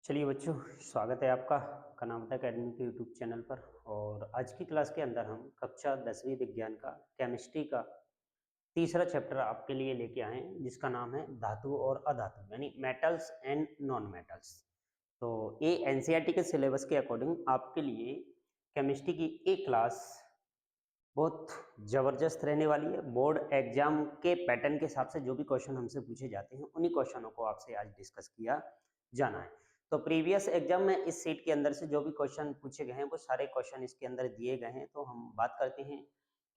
चलिए बच्चों, स्वागत है आपका कनावता अकेडमी के यूट्यूब चैनल पर। और आज की क्लास के अंदर हम कक्षा 10वीं विज्ञान का केमिस्ट्री का तीसरा चैप्टर आपके लिए लेके आए हैं, जिसका नाम है धातु और अधातु, यानी मेटल्स एंड नॉन मेटल्स। तो ये एनसीईआरटी के सिलेबस के अकॉर्डिंग आपके लिए केमिस्ट्री की एक क्लास बहुत ज़बरदस्त रहने वाली है। बोर्ड एग्जाम के पैटर्न के हिसाब से जो भी क्वेश्चन हमसे पूछे जाते हैं, उन्हीं क्वेश्चनों को आपसे आज डिस्कस किया जाना है। तो प्रीवियस एग्जाम में इस सेट के अंदर से जो भी क्वेश्चन पूछे गए हैं, वो सारे क्वेश्चन इसके अंदर दिए गए हैं। तो हम बात करते हैं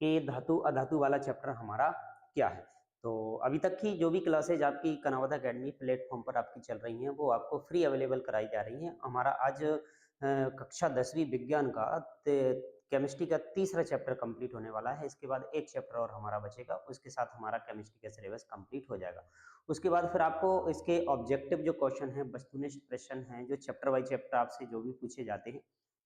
कि धातु अधातु वाला चैप्टर हमारा क्या है। तो अभी तक की जो भी क्लासेज आपकी कनावता अकेडमी प्लेटफॉर्म पर आपकी चल रही हैं, वो आपको फ्री अवेलेबल कराई जा रही हैं। हमारा आज कक्षा 10वीं विज्ञान का केमिस्ट्री का तीसरा चैप्टर कंप्लीट होने वाला है। इसके बाद एक चैप्टर और हमारा बचेगा, उसके साथ हमारा केमिस्ट्री का सिलेबस कंप्लीट हो जाएगा। उसके बाद फिर आपको इसके ऑब्जेक्टिव जो क्वेश्चन है, वस्तुनिष्ठ प्रश्न हैं, जो चैप्टर वाइज चैप्टर आपसे जो भी पूछे जाते हैं,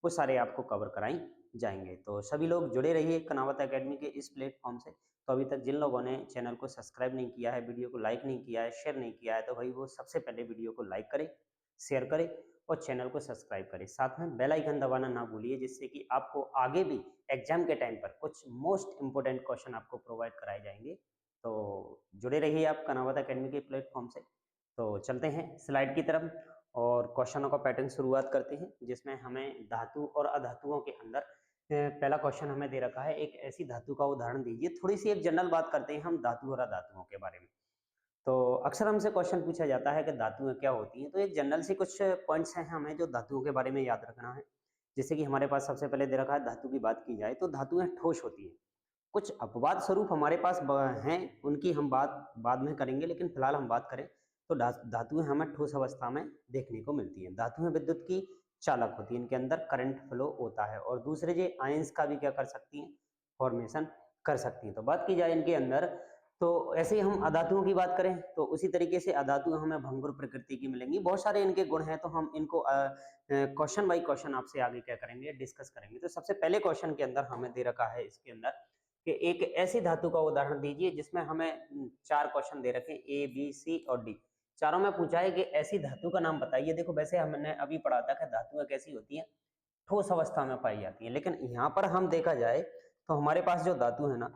वो सारे आपको कवर कराई जाएंगे। तो सभी लोग जुड़े रहिए कनावत एकेडमी के इस प्लेटफॉर्म से। तो अभी तक जिन लोगों ने चैनल को सब्सक्राइब नहीं किया है, वीडियो को लाइक नहीं किया है, शेयर नहीं किया है, तो भाई वो सबसे पहले वीडियो को लाइक करें, शेयर करें और चैनल को सब्सक्राइब करें। साथ में बेल आइकन दबाना ना भूलिए, जिससे कि आपको आगे भी एग्जाम के टाइम पर कुछ मोस्ट इंपोर्टेंट क्वेश्चन आपको प्रोवाइड कराए जाएंगे। तो जुड़े रहिए आप कनावत एकेडमी के प्लेटफॉर्म से। तो चलते हैं स्लाइड की तरफ और क्वेश्चनों का पैटर्न शुरुआत करते हैं, जिसमें हमें धातु और अधातुओं के अंदर पहला क्वेश्चन हमें दे रखा है, एक ऐसी धातु का उदाहरण दीजिए। थोड़ी सी एक जनरल बात करते हैं हम धातु और अधातुओं के बारे में। तो अक्सर हमसे क्वेश्चन पूछा जाता है कि धातुएं क्या होती हैं। तो एक जनरल से कुछ पॉइंट्स हैं हमें जो धातुओं के बारे में याद रखना है। जैसे कि हमारे पास सबसे पहले दे रखा है, धातु की बात की जाए तो धातुएं ठोस होती हैं। कुछ अपवाद स्वरूप हमारे पास हैं, उनकी हम बात बाद में करेंगे, लेकिन फिलहाल हम बात करें तो धातुएं हमें ठोस अवस्था में देखने को मिलती हैं। धातुएं विद्युत की चालक होती हैं, इनके अंदर करंट फ्लो होता है और दूसरे जो आयंस का भी क्या कर सकती हैं, फॉर्मेशन कर सकती हैं। तो बात की जाए इनके अंदर, तो ऐसे ही हम अधातुओं की बात करें तो उसी तरीके से अधातु हमें भंगुर प्रकृति की मिलेंगी। बहुत सारे इनके गुण हैं, तो हम इनको क्वेश्चन बाय क्वेश्चन आपसे आगे क्या करेंगे, डिस्कस करेंगे। तो सबसे पहले क्वेश्चन के अंदर हमें दे रखा है इसके अंदर कि एक ऐसी धातु का उदाहरण दीजिए जिसमें हमें चार क्वेश्चन दे रखे, ए बी सी और डी। चारों में पूछा है कि ऐसी धातु का नाम बताइए। देखो, वैसे हमने अभी पढ़ा था कि धातुएं कैसी होती हैं, ठोस अवस्था में पाई जाती है, लेकिन यहाँ पर हम देखा जाए तो हमारे पास जो धातु है ना,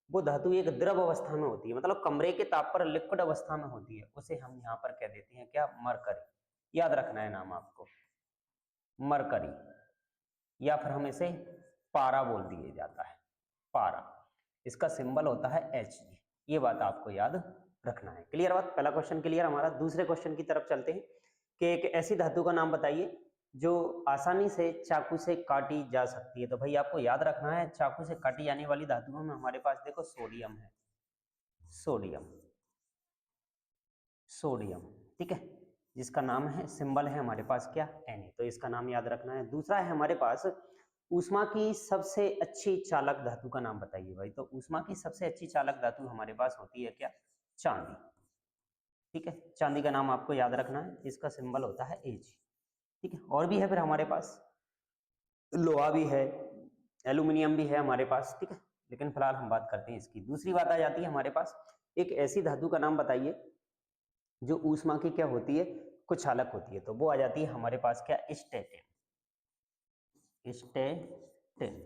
वो धातु एक द्रव अवस्था में होती है, मतलब कमरे के ताप पर लिक्विड अवस्था में होती है। उसे हम यहाँ पर कह देते हैं क्या, मरकरी। याद रखना है नाम आपको, मरकरी, या फिर हम इसे पारा बोल दिए जाता है, पारा। इसका सिंबल होता है एच। ये बात आपको याद रखना है। क्लियर बात, पहला क्वेश्चन क्लियर हमारा। दूसरे क्वेश्चन की तरफ चलते हैं कि एक ऐसी धातु का नाम बताइए जो आसानी से चाकू से काटी जा सकती है। तो भाई आपको याद रखना है, चाकू से काटी जाने वाली धातुओं में हमारे पास देखो सोडियम है, सोडियम, सोडियम, ठीक है, जिसका नाम है, सिंबल है हमारे पास क्या, Na। तो इसका नाम याद रखना है। दूसरा है हमारे पास, ऊष्मा की सबसे अच्छी चालक धातु का नाम बताइए भाई। तो ऊष्मा की सबसे अच्छी चालक धातु हमारे पास होती है क्या, चांदी, ठीक है। चांदी का नाम आपको याद रखना है, इसका सिंबल होता है Ag, ठीक है। और भी है फिर हमारे पास, लोहा भी है, एल्यूमिनियम भी है हमारे पास, ठीक है, लेकिन फिलहाल हम बात करते हैं इसकी। दूसरी बात आ जाती है हमारे पास, एक ऐसी धातु का नाम बताइए जो ऊष्मा की क्या होती है, कुछ चालक होती है। तो वो आ जाती है हमारे पास क्या, स्टेटिन, स्टेटिन,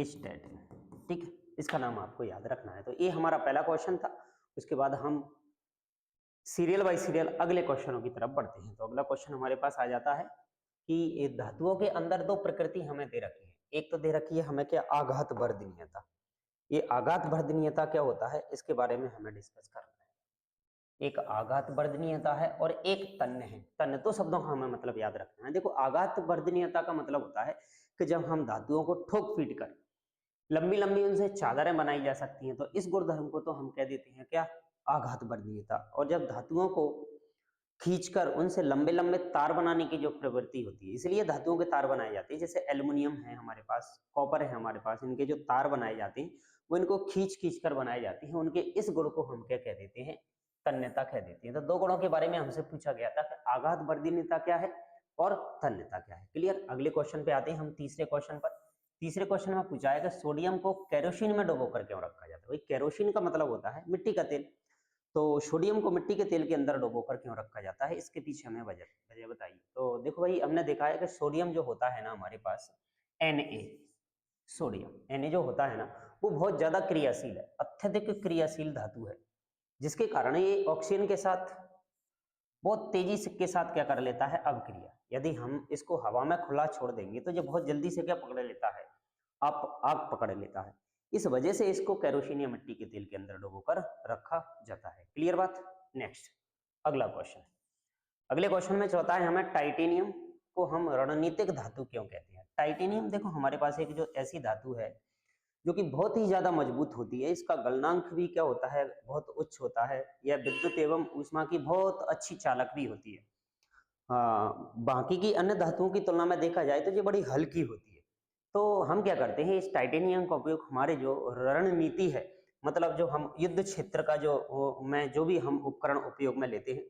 स्टेटिन, ठीक है। इसका नाम आपको याद रखना है। तो ये हमारा पहला क्वेश्चन था। उसके बाद हम सीरियल बाय सीरियल अगले क्वेश्चनों की तरफ बढ़ते हैं। तो अगला क्वेश्चन हमारे पास आ जाता है कि धातुओं के अंदर दो प्रकृति हमें दे रखी है। एक तो दे रखी है हमें क्या, आघात वर्धनीयता। ये आघात वर्धनीयता क्या होता है, इसके बारे में हमें डिस्कस करना है। एक आघात वर्धनीयता है और एक तन्य है। तन्य तो शब्दों का हमें मतलब याद रखना है। देखो, आघात वर्धनीयता का मतलब होता है कि जब हम धातुओं को ठोक पीट कर लंबी लंबी उनसे चादरें बनाई जा सकती हैं, तो इस गुणधर्म को तो हम कह देते हैं क्या, आघात वर्धनीयता। और जब धातुओं को खींचकर उनसे लंबे लंबे तार बनाने की जो प्रवृत्ति होती है, इसलिए धातुओं के तार बनाए जाते हैं। जैसे एल्युमिनियम है हमारे पास, कॉपर है हमारे पास, इनके जो तार बनाए जाते हैं वो इनको खींच खींच कर बनाए जाते हैं। उनके इस गुण को हम क्या कह देते हैं, तन्यता कह देते हैं। तो दो गुणों के बारे में हमसे पूछा गया था कि आघात वर्धनीयता क्या है और तन्यता क्या है। क्लियर। अगले क्वेश्चन पे आते हैं हम, तीसरे क्वेश्चन पर। तीसरे क्वेश्चन में पूछा है कि सोडियम को केरोसिन में डुबो कर क्यों रखा जाता है। भाई केरोसिन का मतलब होता है मिट्टी का तेल। तो सोडियम को मिट्टी के तेल के अंदर डुबोकर क्यों रखा जाता है, इसके पीछे हमें वजह वजह बताइए। तो देखो भाई, हमने देखा है कि सोडियम जो होता है ना हमारे पास, Na, सोडियम Na जो होता है ना, वो बहुत ज्यादा क्रियाशील है, अत्यधिक क्रियाशील धातु है, जिसके कारण ये ऑक्सीजन के साथ बहुत तेजी से के साथ क्या कर लेता है, अवक्रिया। यदि हम इसको हवा में खुला छोड़ देंगे तो ये बहुत जल्दी से क्या पकड़ लेता है, आप आग पकड़ लेता है। इस वजह से इसको केरोसिन या मिट्टी के तेल के अंदर डुबोकर रखा जाता है। क्लियर बात। नेक्स्ट, अगला क्वेश्चन। अगले क्वेश्चन में चौथा है हमें, टाइटेनियम को हम रणनीतिक धातु क्यों कहते हैं। टाइटेनियम देखो हमारे पास एक जो ऐसी धातु है जो कि बहुत ही ज्यादा मजबूत होती है, इसका गलनांक भी क्या होता है, बहुत उच्च होता है, यह विद्युत एवं ऊष्मा की बहुत अच्छी चालक भी होती है। बाकी की अन्य धातुओं की तुलना में देखा जाए तो ये बड़ी हल्की होती है। तो हम क्या करते हैं, इस टाइटेनियम का उपयोग हमारे जो रणनीति है, मतलब जो हम युद्ध क्षेत्र का में जो भी हम उपकरण उपयोग में लेते हैं,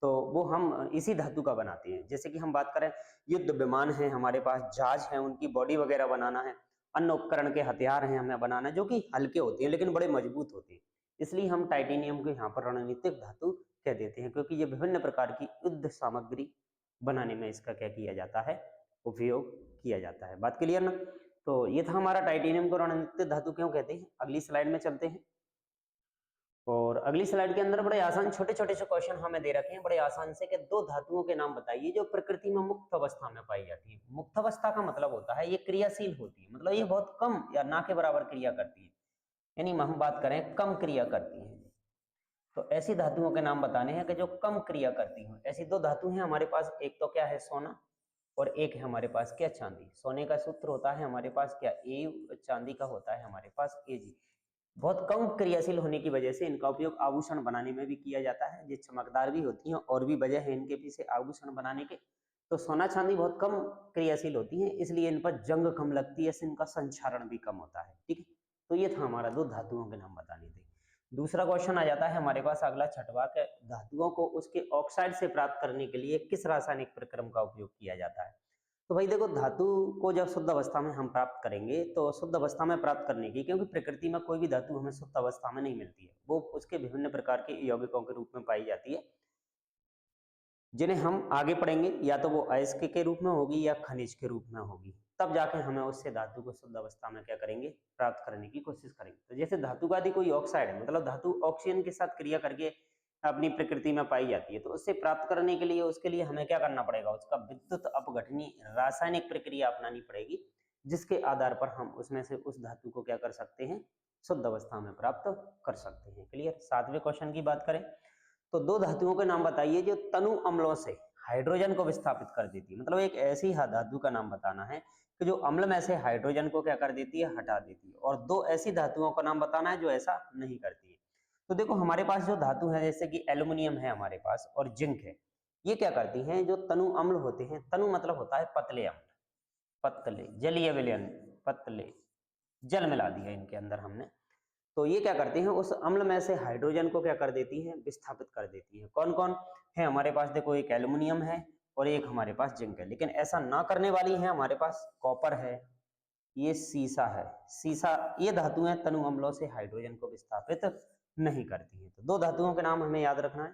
तो वो हम इसी धातु का बनाते हैं। जैसे कि हम बात करें, युद्ध विमान है हमारे पास, जहाज है, उनकी बॉडी वगैरह बनाना है, अन्य उपकरण के हथियार हैं हमें बनाना, जो कि हल्के होते हैं लेकिन बड़े मजबूत होते हैं। इसलिए हम टाइटेनियम को यहाँ पर रणनीतिक धातु कह देते हैं, क्योंकि ये विभिन्न प्रकार की युद्ध सामग्री बनाने में इसका क्या किया जाता है, उपयोग किया जाता है। बात क्लियर ना। तो ये था हमारा टाइटेनियम को रणनीतिक धातु क्यों कहते हैं। अगली स्लाइड में चलते हैं, और अगली स्लाइड के अंदर बड़े आसान छोटे छोटे से क्वेश्चन हमें दे रखे हैं, बड़े आसान से, कि दो धातुओं के नाम बताइए जो प्रकृति में मुक्त अवस्था में पाई जाती है। मुक्त अवस्था का मतलब होता है ये क्रियाशील होती है, मतलब ये बहुत कम या ना के बराबर क्रिया करती है, यानी हम बात करें कम क्रिया करती है। तो ऐसी धातुओं के नाम बताने हैं कि जो कम क्रिया करती हो। ऐसी दो धातु हैं हमारे पास, एक तो क्या है, सोना, और एक है हमारे पास क्या, चांदी। सोने का सूत्र होता है हमारे पास क्या, ए, चांदी का होता है हमारे पास Ag। बहुत कम क्रियाशील होने की वजह से इनका उपयोग आभूषण बनाने में भी किया जाता है। ये चमकदार भी होती हैं और भी वजह है इनके पीछे आभूषण बनाने के। तो सोना चांदी बहुत कम क्रियाशील होती हैं, इसलिए इन पर जंग कम लगती है, इनका संक्षारण भी कम होता है। ठीक है, तो ये था हमारा दो धातुओं के नाम बताने थे। दूसरा क्वेश्चन आ जाता है हमारे पास अगला, छठवां, के धातुओं को उसके ऑक्साइड से प्राप्त करने के लिए किस रासायनिक प्रक्रम का उपयोग किया जाता है। तो भाई देखो, धातु को जब शुद्ध अवस्था में हम प्राप्त करेंगे, तो शुद्ध अवस्था में प्राप्त करने की, क्योंकि प्रकृति में कोई भी धातु हमें शुद्ध अवस्था में नहीं मिलती है, वो उसके विभिन्न प्रकार के यौगिकों के रूप में पाई जाती है, जिन्हें हम आगे पढ़ेंगे। या तो वो अयस्क के रूप में होगी या खनिज के रूप में होगी, तब जाके हमें उससे धातु को शुद्ध अवस्था में क्या करेंगे, प्राप्त करने की कोशिश करेंगे। तो जैसे धातु का यदि कोई ऑक्साइड है, मतलब धातु ऑक्सीजन के साथ क्रिया करके अपनी प्रकृति में पाई जाती है, तो उससे प्राप्त करने के लिए उसके लिए हमें क्या करना पड़ेगा, उसका विद्युत अपघटनी रासायनिक प्रक्रिया अपनानी पड़ेगी, जिसके आधार पर हम उसमें से उस धातु को क्या कर सकते हैं, शुद्ध अवस्था में प्राप्त कर सकते हैं। क्लियर। सातवें क्वेश्चन की बात करें, तो दो धातुओं के नाम बताइए जो तनु अम्लों से हाइड्रोजन को विस्थापित कर देती है। मतलब एक ऐसी धातु का नाम बताना है कि जो अम्ल में से हाइड्रोजन को क्या कर देती है, हटा देती है, और दो ऐसी धातुओं का नाम बताना है जो ऐसा नहीं करती है। तो देखो हमारे पास जो धातु है, जैसे कि एल्यूमिनियम है हमारे पास और जिंक है, ये क्या करती हैं, जो तनु अम्ल होते हैं, तनु मतलब होता है पतले अम्ल, पतले जलीय विलयन, पतले, जल मिला दिया इनके अंदर हमने, तो ये क्या करते हैं, उस अम्ल में से हाइड्रोजन को क्या कर देती हैं, विस्थापित कर देती हैं। कौन कौन है हमारे पास, देखो एक एल्यूमिनियम है और एक हमारे पास जिंक है। लेकिन ऐसा ना करने वाली है हमारे पास कॉपर है, ये सीसा है। सीसा, ये धातुएं तनु अम्लों से हाइड्रोजन को विस्थापित नहीं करती हैं। तो दो धातुओं के नाम हमें याद रखना है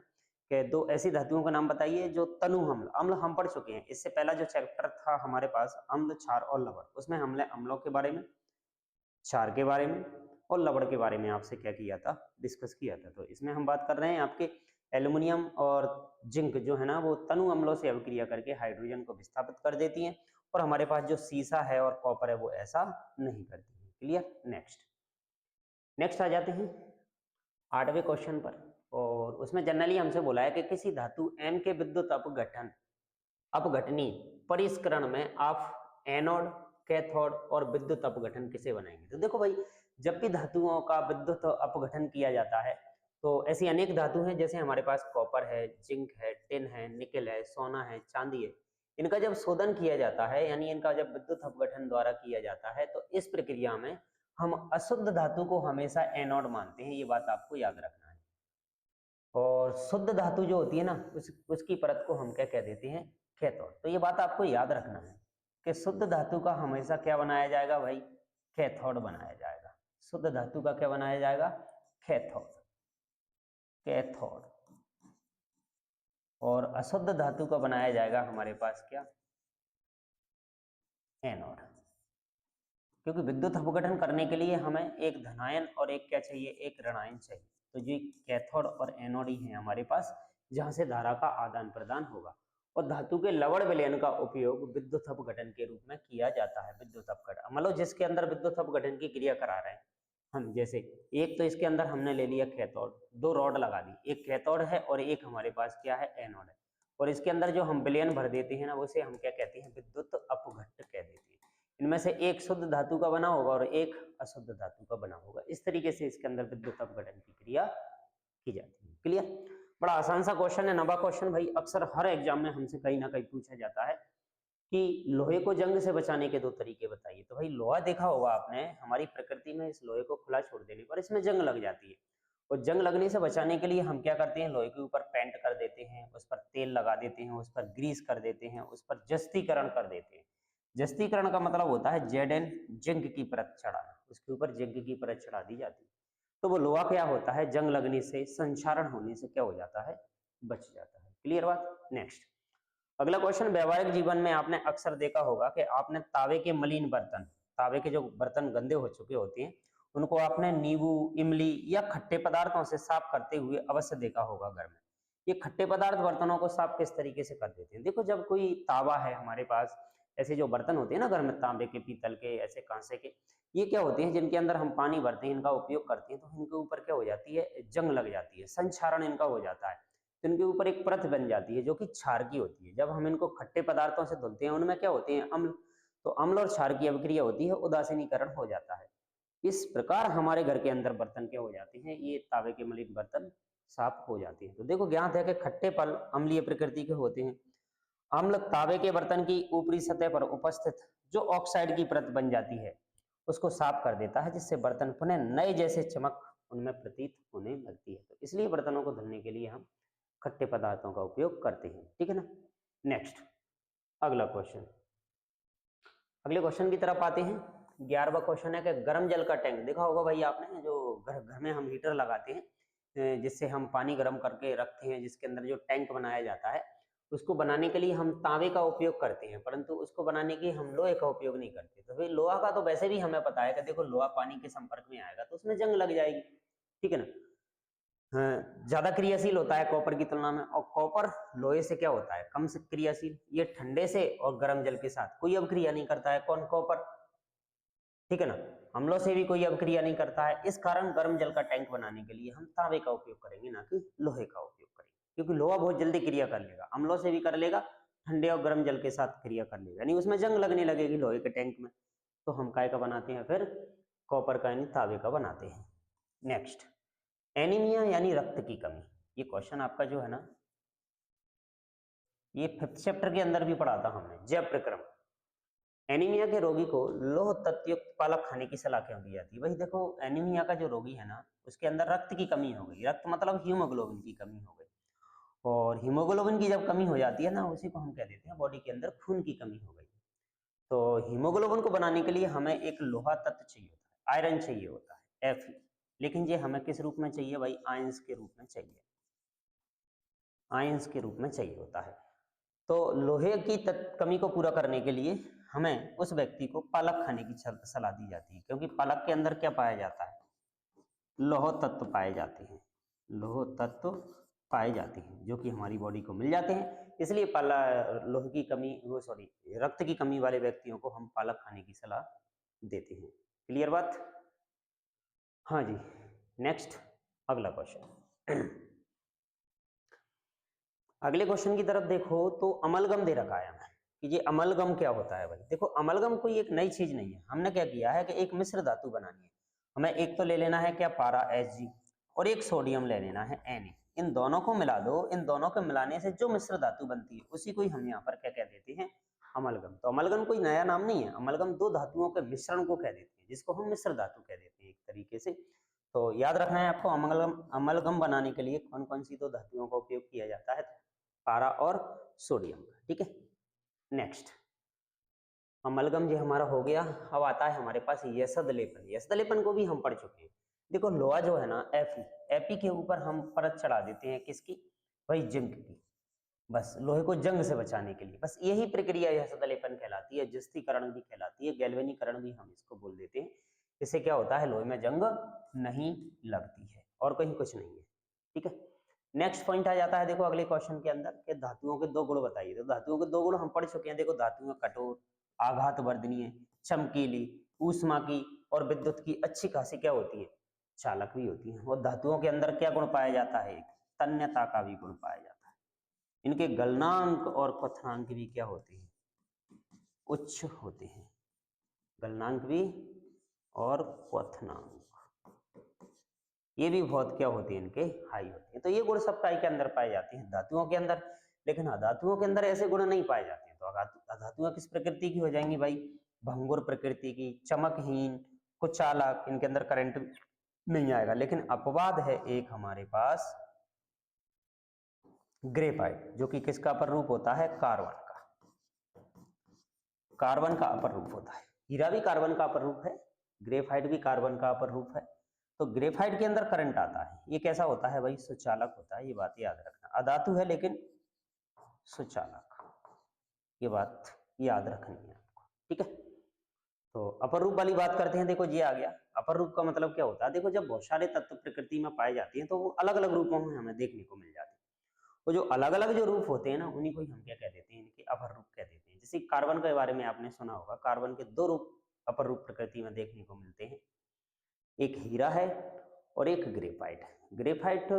कि दो ऐसी धातुओं का नाम बताइए जो तनु अम्ल, अम्ल हम पढ़ चुके हैं, इससे पहला जो चैप्टर था हमारे पास अम्ल, क्षार और लवण, उसमें हमने अम्लों के बारे में, क्षार के बारे में और लवण के बारे में आपसे क्या किया था, डिस्कस किया था। तो इसमें हम बात कर रहे हैं आपके एल्यूमिनियम और जिंक जो है ना, वो तनु अम्लों से अभिक्रिया करके हाइड्रोजन को विस्थापित कर देती हैं, और हमारे पास जो सीसा है और कॉपर है वो ऐसा नहीं करती है। क्लियर। नेक्स्ट, नेक्स्ट आ जाते हैं आठवें क्वेश्चन पर, और उसमें जनरली हमसे बोला है कि किसी धातु M के विद्युत अपघटनी परिष्करण में आप एनोड, कैथोड और विद्युत अपघटन किसे बनाएंगे। तो देखो भाई, जब भी धातुओं का विद्युत अपघटन किया जाता है, तो ऐसी अनेक धातु हैं, जैसे हमारे पास कॉपर है, जिंक है, टिन है, निकल है, सोना है, चांदी है, इनका जब शोधन किया जाता है, यानी इनका जब विद्युत अपघटन द्वारा किया जाता है, तो इस प्रक्रिया में हम अशुद्ध धातु को हमेशा एनोड मानते हैं, ये बात आपको याद रखना है। और शुद्ध धातु जो होती है ना, उसकी परत को हम क्या कह देते हैं, कैथोड। तो ये बात आपको याद रखना है कि शुद्ध धातु का हमेशा क्या बनाया जाएगा भाई, कैथोड बनाया जाएगा। शुद्ध धातु का क्या बनाया जाएगा, कैथोड। कैथोड, और अशुद्ध धातु का बनाया जाएगा हमारे पास क्या, एनोड। क्योंकि विद्युत अपघटन करने के लिए हमें एक धनायन और एक क्या चाहिए, एक ऋणायन चाहिए। तो ये कैथोड और एनोड ही है हमारे पास, जहां से धारा का आदान प्रदान होगा। और धातु के लवण विलयन का उपयोग विद्युत अपघटन के रूप में किया जाता है। विद्युत अपघटन मतलब जिसके अंदर विद्युत अपघटन की क्रिया करा रहे हैं हम, जैसे एक तो इसके अंदर हमने ले लिया कैथोड, दो रॉड लगा दी, एक कैथोड है और एक हमारे पास क्या है, एनोड है। और इसके अंदर जो हम विलयन भर देते हैं ना, उसे हम क्या कहते हैं, विद्युत अपघट्ट कह देते हैं। इनमें से एक शुद्ध धातु का बना होगा और एक अशुद्ध धातु का बना होगा। इस तरीके से इसके अंदर विद्युत अपघटन की क्रिया की जाती है। क्लियर? बड़ा आसान सा क्वेश्चन है, नवा क्वेश्चन भाई, अक्सर हर एग्जाम में हमसे कहीं ना कहीं पूछा जाता है कि लोहे को जंग से बचाने के दो तरीके बताइए। तो भाई लोहा देखा होगा आपने, हमारी प्रकृति में इस लोहे को खुला छोड़ देने पर इसमें जंग लग जाती है। और जंग लगने से बचाने के लिए हम क्या करते हैं, लोहे के ऊपर पेंट कर देते हैं, उस पर तेल लगा देते हैं, उस पर ग्रीस कर देते हैं, उस पर जस्तीकरण कर देते हैं। जस्तीकरण का मतलब होता है जेड एन, जिंक की परत चढ़ाना, उसके ऊपर जिंक की परत चढ़ा दी जाती है। तो वो लोहा क्या होता है, जंग लगने से, संक्षारण होने से क्या हो जाता है, बच जाता है। क्लियर बात? नेक्स्ट अगला क्वेश्चन, व्यवहारिक जीवन में आपने अक्सर देखा होगा कि आपने तावे के मलिन बर्तन, तावे के जो बर्तन गंदे हो चुके होते हैं, उनको आपने नींबू, इमली या खट्टे पदार्थों से साफ करते हुए अवश्य देखा होगा घर में। ये खट्टे पदार्थ बर्तनों को साफ किस तरीके से कर देते हैं? देखो, जब कोई तावा है हमारे पास, ऐसे जो बर्तन होते हैं ना घर में, तांबे के, पीतल के, ऐसे कांसे के, ये क्या होते हैं, जिनके अंदर हम पानी भरते हैं, इनका उपयोग करते हैं, तो इनके ऊपर क्या हो जाती है, जंग लग जाती है, संक्षारण इनका हो जाता है। तो इनके ऊपर एक परत बन जाती है जो कि क्षार की होती है। जब हम इनको खट्टे पदार्थों से धुलते हैं, उनमें क्या होते हैं, अम्ल। तो अम्ल और क्षार की अभिक्रिया होती है, उदासीनीकरण हो जाता है। इस प्रकार हमारे घर के अंदर बर्तन क्या हो जाते हैं, ये तावे के मलिन बर्तन साफ हो जाते हैं। तो देखो, ज्ञात है कि खट्टे फल अम्लीय प्रकृति के होते हैं। अम्ल तावे के बर्तन की ऊपरी सतह पर उपस्थित जो ऑक्साइड की परत बन जाती है, उसको साफ कर देता है, जिससे बर्तन पुनः नए जैसे चमक उनमें प्रतीत होने लगती है। तो इसलिए बर्तनों को धुलने के लिए हम खट्टे पदार्थों का उपयोग करते हैं। ठीक है ना? नेक्स्ट अगला क्वेश्चन, अगले क्वेश्चन की तरफ आते हैं। 11वां क्वेश्चन है कि गर्म जल का टैंक देखा होगा भाई आपने, जो घर घर में हम हीटर लगाते हैं, जिससे हम पानी गर्म करके रखते हैं, जिसके अंदर जो टैंक बनाया जाता है, उसको बनाने के लिए हम तांबे का उपयोग करते हैं, परंतु उसको बनाने के लिए हम लोहे का उपयोग नहीं करते। तो भाई लोहा का तो वैसे भी हमें पता है कि देखो, लोहा पानी के संपर्क में आएगा तो उसमें जंग लग जाएगी। ठीक है ना? ज्यादा क्रियाशील होता है कॉपर की तुलना में, और कॉपर लोहे से क्या होता है, कम से क्रियाशील। ये ठंडे से और गर्म जल के साथ कोई अभिक्रिया नहीं करता है, कौन, कॉपर। ठीक है ना? अम्लों से भी कोई अभिक्रिया नहीं करता है। इस कारण गर्म जल का टैंक बनाने के लिए हम तांबे का उपयोग करेंगे, ना कि लोहे का उपयोग करेंगे। क्योंकि लोहा बहुत जल्दी क्रिया कर लेगा, अम्लों से भी कर लेगा, ठंडे और गर्म जल के साथ क्रिया कर लेगा, यानी उसमें जंग लगने लगेगी लोहे के टैंक में। तो हम काय का बनाते हैं फिर, कॉपर का यानी तांबे का बनाते हैं। नेक्स्ट, एनीमिया यानी रक्त की कमी। ये क्वेश्चन आपका जो है ना, ये 5th चैप्टर के अंदर भी पढ़ा था हमने, जैव प्रक्रम। एनीमिया के रोगी को लौह तत्वयुक्त पालक खाने की सलाह क्यों दी जाती है? भाई देखो, एनीमिया का जो रोगी है ना, उसके अंदर रक्त की कमी हो गई, रक्त मतलब हीमोग्लोबिन की कमी हो गई। और हीमोग्लोबिन की जब कमी हो जाती है ना, उसी को हम कह देते हैं बॉडी के अंदर खून की कमी हो गई। तो हीमोग्लोबिन को बनाने के लिए हमें एक लोहा तत्व चाहिए होता है, आयरन चाहिए होता है, Fe। लेकिन ये हमें किस रूप में चाहिए भाई? आयंस के रूप में चाहिए, आयंस के रूप में चाहिए होता है। तो लोहे की कमी को पूरा करने के लिए हमें उस व्यक्ति को पालक खाने की सलाह दी जाती है, क्योंकि पालक के अंदर क्या पाया जाता है? लौह तत्व पाए जाते हैं, लौह तत्व पाए जाते हैं, जो कि हमारी बॉडी को मिल जाते हैं। इसलिए लोहे की कमी, वो सॉरी, रक्त की कमी वाले व्यक्तियों को हम पालक खाने की सलाह देते हैं। क्लियर बात? हाँ जी। नेक्स्ट अगला क्वेश्चन। अगले क्वेश्चन की तरफ देखो तो अमलगम दे रखा है हमें कि ये अमलगम क्या होता है। भाई देखो, अमलगम कोई एक नई चीज नहीं है। हमने क्या किया है कि एक मिश्र धातु बनानी है। हमें एक तो ले लेना है क्या, पारा Hg, और एक सोडियम ले लेना है Na। इन दोनों को मिला दो, इन दोनों को मिलाने से जो मिश्र धातु बनती है उसी को ही हम यहाँ पर क्या कह देते हैं, अमलगम। तो अमलगम कोई नया नाम नहीं है, अमलगम दो धातुओं के मिश्रण को कह देते हैं, जिसको हम मिश्र धातु कह देते हैं एक तरीके से। तो याद रखना है आपको, अमलगम अमलगम बनाने के लिए कौन कौन सी दो धातुओं का उपयोग किया जाता है, पारा और सोडियम का। ठीक है? नेक्स्ट, अमलगम जो हमारा हो गया। अब आता है हमारे पास यशद लेपन। यशद लेपन को भी हम पढ़ चुके हैं। देखो लोहा जो है ना एफी के ऊपर हम परत चढ़ा देते हैं किसकी, भाई जिंक की, बस लोहे को जंग से बचाने के लिए। बस यही प्रक्रिया यह सतलेपन कहलाती है, जस्तीकरण भी कहलाती है, गैल्वेनीकरण भी हम इसको बोल देते हैं। इससे क्या होता है, लोहे में जंग नहीं लगती है और कहीं कुछ नहीं है। ठीक है, नेक्स्ट पॉइंट आ जाता है देखो अगले क्वेश्चन के अंदर कि धातुओं के दो गुण बताइए। तो धातुओं के दो गुण हम पढ़ चुके हैं। देखो धातुएं कठोर, आघात वर्धनीय, चमकीली, ऊष्मा की और विद्युत की अच्छी खासी क्या होती है, चालक भी होती है। और धातुओं के अंदर क्या गुण पाया जाता है, तन्यता का भी गुण पाया जाता है। इनके गलनांक और क्वथनांक भी क्या होते हैं, उच्च होते हैं। गलनांक भी और क्वथनांक ये भी बहुत क्या होते हैं, इनके हाई होते हैं। तो ये गुण सब काय के अंदर पाए जाते हैं, धातुओं के अंदर। लेकिन अधातुओं के अंदर ऐसे गुण नहीं पाए जाते हैं। तो अधातुएं किस प्रकृति की हो जाएंगी भाई, भंगुर प्रकृति की, चमकहीन, कुचालक, इनके अंदर करंट नहीं आएगा। लेकिन अपवाद है एक हमारे पास ग्रेफाइट, जो कि किसका अपर रूप होता है, कार्बन का। कार्बन का अपर रूप होता है। हीरा भी कार्बन का अपर रूप है, ग्रेफाइट भी कार्बन का अपर रूप है। तो ग्रेफाइट के अंदर करंट आता है। ये कैसा होता है भाई, सुचालक होता है। ये बात याद रखना, अधातु है लेकिन सुचालक, ये बात याद रखनी है आपको। ठीक है, तो अपर रूप वाली बात करते हैं। देखो ये आ गया, अपर रूप का मतलब क्या होता है। देखो जब बहुत सारे तत्व प्रकृति में पाए जाते हैं तो वो अलग अलग रूपों में हमें देखने को मिल जाते हैं। वो जो अलग अलग जो रूप होते हैं ना, उन्हीं को ही हम क्या कह देते हैं, इनके अपर रूप कह देते हैं। जैसे कार्बन के बारे में आपने सुना होगा, कार्बन के दो रूप अपर रूप प्रकृति में देखने को मिलते हैं, एक हीरा है और एक ग्रेफाइट। ग्रेफाइट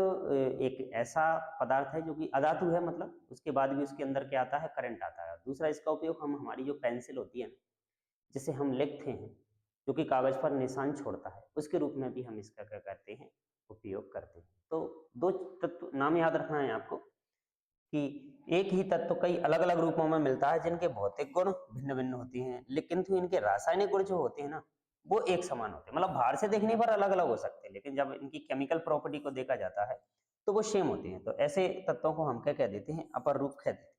एक ऐसा पदार्थ है जो कि अधातु है, मतलब उसके बाद भी उसके अंदर क्या आता है, करंट आता है। दूसरा, इसका उपयोग हम हमारी जो पेंसिल होती है ना, जिसे हम लिखते हैं, जो कि कागज पर निशान छोड़ता है, उसके रूप में भी हम इसका क्या करते हैं, उपयोग करते हैं। तो दो तत्व नाम याद रखना है आपको कि एक ही तत्व कई अलग अलग रूपों में मिलता है, जिनके भौतिक गुण भिन्न भिन्न होते हैं, लेकिन तो इनके रासायनिक गुण जो होते हैं ना, वो एक समान होते हैं। मतलब बाहर से देखने पर अलग अलग हो सकते हैं, लेकिन जब इनकी केमिकल प्रॉपर्टी को देखा जाता है तो वो सेम होते हैं। तो ऐसे तत्वों को हम क्या कह देते हैं, अपर रूप कह देते हैं।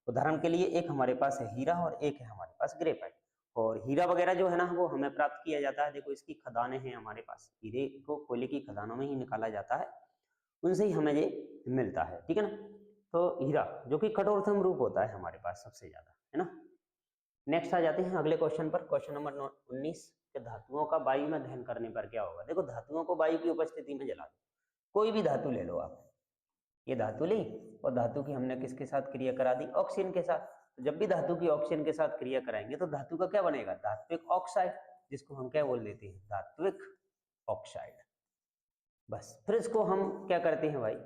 उदाहरण के लिए एक हमारे पास है हीरा और एक है हमारे पास ग्रेफाइट। और हीरा वगैरह जो है ना, वो हमें प्राप्त किया जाता है, देखो इसकी खदानें हैं हमारे पास, हीरे को कोयले की खदानों में ही निकाला जाता है, उनसे ही हमें ये मिलता है। ठीक है ना, तो हीरा जो कि कठोरतम रूप होता है हमारे पास सबसे ज्यादा, है ना। नेक्स्ट आ जाते हैं अगले क्वेश्चन पर, क्वेश्चन नंबर 19 कि धातुओं का वायु में दहन करने पर क्या होगा। देखो धातुओं को वायु की उपस्थिति में जला दो, कोई भी धातु ले लो आप, ये धातु ली और धातु की हमने किसके साथ क्रिया करा दी, ऑक्सीजन के साथ। तो जब भी धातु की ऑक्सीजन के साथ क्रिया कराएंगे तो धातु का क्या बनेगा, धात्विक ऑक्साइड, जिसको हम क्या बोल देते हैं, धात्विक ऑक्साइड। बस फिर इसको हम क्या करते हैं भाई,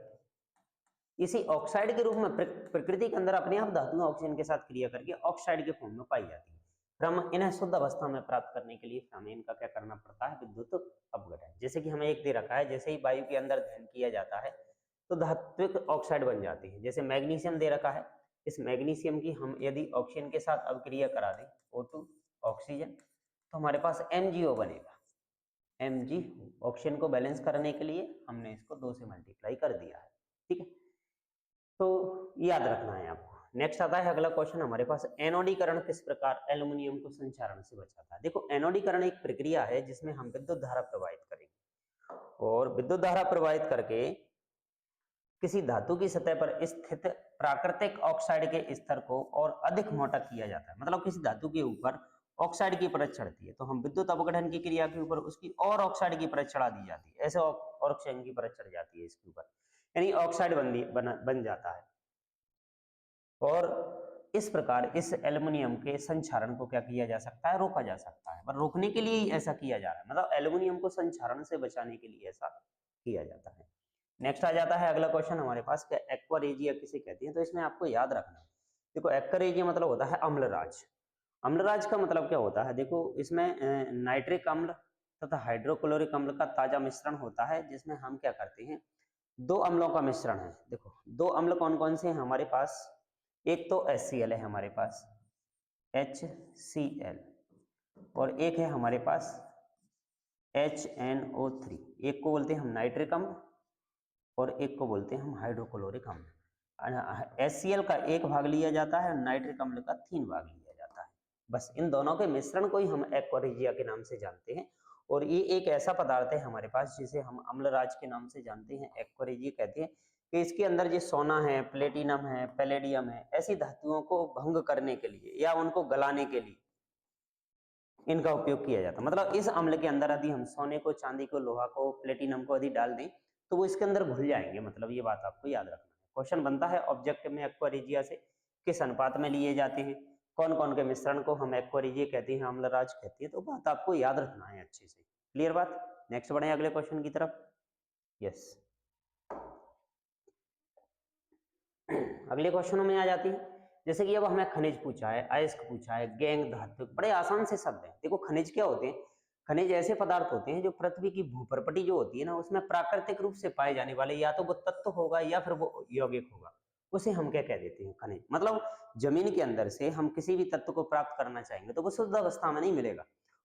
इसी ऑक्साइड के रूप में प्रकृति के अंदर अपने आप धातुएं ऑक्सीजन के साथ क्रिया करके ऑक्साइड के फॉर्म में पाई जाती है। फिर हम इन्हें शुद्ध अवस्था में प्राप्त करने के लिए हमें इनका क्या करना पड़ता है, विद्युत अपघटन। जैसे कि हमें एक दे रखा है, जैसे ही वायु के अंदर दहन किया जाता है तो धात्विक ऑक्साइड बन जाती है। जैसे मैग्नीशियम दे रखा है, इस मैग्नीशियम की हम यदि ऑक्सीजन के साथ अभिक्रिया करा दें, O2 ऑक्सीजन, तो हमारे पास MgO बनेगा। Mg ऑक्सीजन को बैलेंस करने के लिए हमने इसको 2 से मल्टीप्लाई कर दिया है। ठीक है, तो याद रखना है आपको। नेक्स्ट आता है अगला क्वेश्चन हमारे पास, एनोडीकरण किस प्रकार एल्युमिनियम को संचारण से बचाता है। देखो एनोडीकरण एक प्रक्रिया है जिसमें हम विद्युत धारा प्रवाहित करेंगे और विद्युत धारा प्रवाहित करके किसी धातु की सतह पर स्थित प्राकृतिक ऑक्साइड के स्तर को और अधिक मोटा किया जाता है। मतलब किसी धातु के ऊपर ऑक्साइड की परत चढ़ती है तो हम विद्युत अपघटन की क्रिया के ऊपर उसकी और ऑक्साइड की परत चढ़ा दी जाती है, ऐसे ऑक्सीजन की परत चढ़ जाती है इसके ऊपर, यानी ऑक्साइड बन जाता है। और इस प्रकार इस एल्युमिनियम के संचारण को क्या किया जा सकता है, रोका जा सकता है। पर रोकने के लिए ही ऐसा किया जा रहा है, मतलब एल्युमिनियम को संचारण से बचाने के लिए ऐसा किया जाता है। नेक्स्ट आ जाता है अगला क्वेश्चन हमारे पास, क्या एक्वारेजिया किसे कहते हैं। तो इसमें आपको याद रखना है, देखो एक्वारेजिया मतलब होता है अम्लराज। अम्लराज का मतलब क्या होता है, देखो इसमें नाइट्रिक अम्ल तथा हाइड्रोक्लोरिक अम्ल का ताजा मिश्रण होता है, जिसमें हम क्या करते हैं, दो अम्लों का मिश्रण है। देखो दो अम्ल कौन कौन से हैं हमारे पास, एक तो HCl है हमारे पास, HCl, और एक है हमारे पास HNO3। एक को बोलते हैं हम नाइट्रिक अम्ल और एक को बोलते हैं हम हाइड्रोक्लोरिक अम्ल। HCl का एक भाग लिया जाता है, नाइट्रिक अम्ल का 3 भाग लिया जाता है। बस इन दोनों के मिश्रण को ही हम एक्वारेजिया के नाम से जानते हैं और ये एक ऐसा पदार्थ है हमारे पास जिसे हम अम्लराज के नाम से जानते हैं, एक्वा रेजिया कहते हैं, कि इसके अंदर जो सोना है, प्लेटिनम है, पैलेडियम है, ऐसी धातुओं को भंग करने के लिए या उनको गलाने के लिए इनका उपयोग किया जाता है। मतलब इस अम्ल के अंदर यदि हम सोने को, चांदी को, लोहा को, प्लेटिनम को यदि डाल दें तो वो इसके अंदर घुल जाएंगे। मतलब ये बात आपको याद रखना है। क्वेश्चन बनता है ऑब्जेक्ट में एक्वा रेजिया से किस अनुपात में लिए जाते हैं, कौन कौन के मिश्रण को हम एक्वा रेजिया कहते हैं, अम्लराज कहते हैं, तो बात आपको याद रखना है अच्छे से। क्लियर बात? नेक्स्ट बढ़े अगले क्वेश्चन की तरफ। यस, अगले क्वेश्चनों में आ जाती है। जैसे कि अब हमें खनिज पूछा है, अयस्क पूछा है, गैंग, धातु, बड़े आसान से शब्द हैं। देखो खनिज क्या होते हैं? खनिज ऐसे पदार्थ होते हैं जो पृथ्वी की भूपर्पटी जो होती है ना, उसमें प्राकृतिक रूप से पाए जाने वाले, या तो वो तत्व होगा या फिर वो यौगिक होगा, उसे हम क्या कह देते हैं? खनिज। मतलब जमीन के अंदर से हम किसी भी तत्व को प्राप्त करना चाहेंगे तो वो शुद्ध अवस्था में नहीं मिलेगा,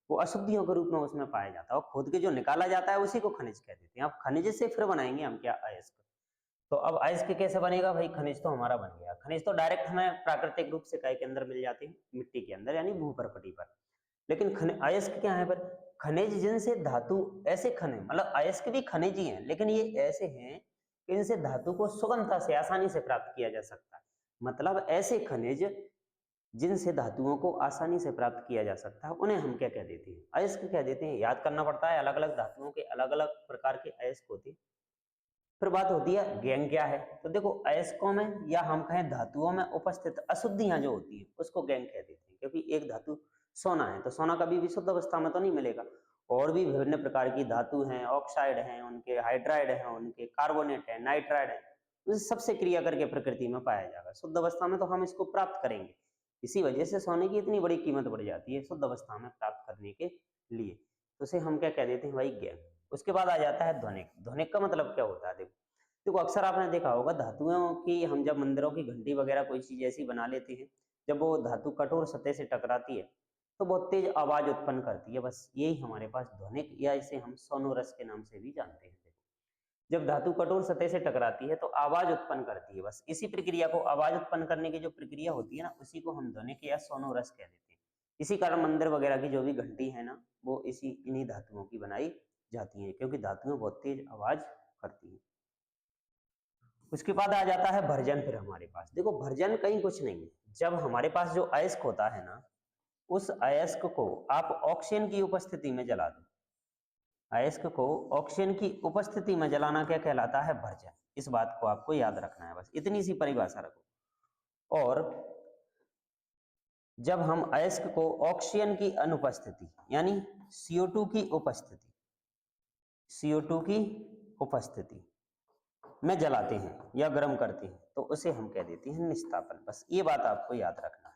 वो अशुद्धियों के रूप में उसमें पाया जाता है, और खुद के जो निकाला जाता है उसी को खनिज कह देते हैं। अब खनिज से फिर बनाएंगे हम क्या? अयस्क। तो अब अयस्क कैसे बनेगा भाई? खनिज तो हमारा बन गया। खनिज तो डायरेक्ट हमें प्राकृतिक रूप से काय के अंदर मिल जाते हैं, मिट्टी के अंदर यानी भूपर्पटी पर। लेकिन अयस्क क्या है? पर खनिज जिनसे धातु, ऐसे खनिज, मतलब अयस्क भी खनिज ही हैं, लेकिन ये ऐसे हैं कि इनसे धातु को सुगमता से, आसानी से प्राप्त किया जा सकता है। मतलब ऐसे खनिज जिनसे धातुओं को आसानी से प्राप्त किया जा सकता है, उन्हें हम क्या कह देते हैं? अयस्क कह देते हैं। याद करना पड़ता है, अलग अलग धातुओं के अलग अलग प्रकार के अयस्क होते हैं। फिर बात होती है गैंग क्या है? तो देखो अयस्कों में या हम कहें धातुओं में उपस्थित अशुद्धियां जो होती है उसको गैंग कह देते हैं। क्योंकि एक धातु सोना है तो सोना कभी भी शुद्ध अवस्था में तो नहीं मिलेगा, और भी विभिन्न प्रकार की धातु हैं, ऑक्साइड हैं, उनके हाइड्राइड हैं, उनके कार्बोनेट है, नाइट्राइड है, उन सबसे क्रिया करके प्रकृति में पाया जाएगा। शुद्ध अवस्था में तो हम इसको प्राप्त करेंगे, इसी वजह से सोने की इतनी बड़ी कीमत बढ़ जाती है शुद्ध अवस्था में प्राप्त करने के लिए। तो उसे हम क्या कह देते हैं भाई? गैंग। उसके बाद आ जाता है ध्वनिक। ध्वनिक का मतलब क्या होता है? देखो देखो अक्सर आपने देखा होगा धातुओं की, हम जब मंदिरों की घंटी वगैरह कोई चीज ऐसी बना लेते हैं, जब वो धातु कठोर सतह से टकराती है तो बहुत तेज आवाज उत्पन्न करती है। बस यही हमारे पास ध्वनिक, या इसे हम सोनोरस के नाम से भी जानते हैं। जब धातु कठोर सतह से टकराती है तो आवाज उत्पन्न करती है। बस इसी प्रक्रिया को, आवाज उत्पन्न करने की जो प्रक्रिया होती है ना, उसी को हम ध्वनिक या सोनोरस कह देते हैं। इसी कारण मंदिर वगैरह की जो भी घंटी है ना, वो इन्हीं धातुओं की बनाई जाती है, क्योंकि धातुएं बहुत तेज आवाज करती है। उसके बाद आ जाता है भर्जन। फिर हमारे पास देखो भर्जन कहीं कुछ नहीं है, जब हमारे पास जो अयस्क होता है ना, उस अयस्क को आप ऑक्सीजन की उपस्थिति में जला दो। अयस्क को ऑक्सीजन की उपस्थिति में जलाना क्या कहलाता है? भर्जन। इस बात को आपको याद रखना है, बस इतनी सी परिभाषा रखो। और जब हम अयस्क को ऑक्सीजन की अनुपस्थिति यानी CO2 की उपस्थिति, CO2 की उपस्थिति में जलाते हैं या गर्म करते हैं तो उसे हम कह देते हैं निस्तापन। बस ये बात आपको याद रखना है,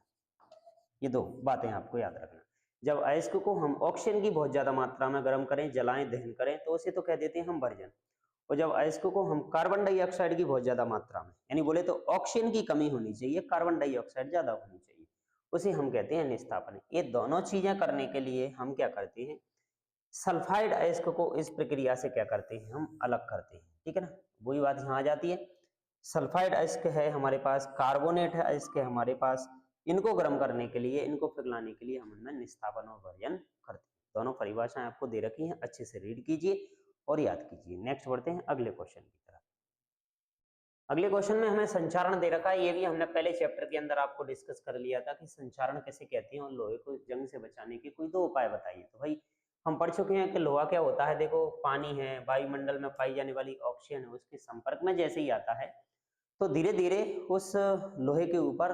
ये दो बातें आपको याद रखना। जब अयस्क को हम ऑक्सीजन की बहुत ज्यादा मात्रा में गर्म करें, जलाएं, दहन करें तो उसे तो कह देते हैं हम भर्जन। और जब अयस्क को हम कार्बन डाइऑक्साइड की बहुत ज्यादा मात्रा में, यानी बोले तो ऑक्सीजन की कमी होनी चाहिए, कार्बन डाइऑक्साइड ज्यादा होनी चाहिए, उसे हम कहते हैं निस्तापन। ये दोनों चीजें करने के लिए हम क्या करते हैं? सल्फाइड अयस्क को इस प्रक्रिया से क्या करते हैं? हम अलग करते हैं। ठीक है ना? वही बात यहाँ आ जाती है। सल्फाइड अयस्क है हमारे पास, कार्बोनेट है अयस्क है हमारे पास, इनको गर्म करने के लिए, इनको पिघलाने के लिए हम उनमें निस्तापन और भर्जन करते हैं। दोनों परिभाषाएं आपको दे रखी हैं, अच्छे से रीड कीजिए और याद कीजिए। नेक्स्ट बढ़ते हैं अगले क्वेश्चन की तरफ। अगले क्वेश्चन में हमें संचारण दे रखा है, ये भी हमने पहले चैप्टर के अंदर आपको डिस्कस कर लिया था कि संचारण कैसे कहते हैं और लोहे को जंग से बचाने के कोई दो उपाय बताइए। तो भाई हम पढ़ चुके हैं कि लोहा क्या होता है। देखो पानी है, वायुमंडल में पाई जाने वाली ऑक्सीजन है, उसके संपर्क में जैसे ही आता है तो धीरे धीरे उस लोहे के ऊपर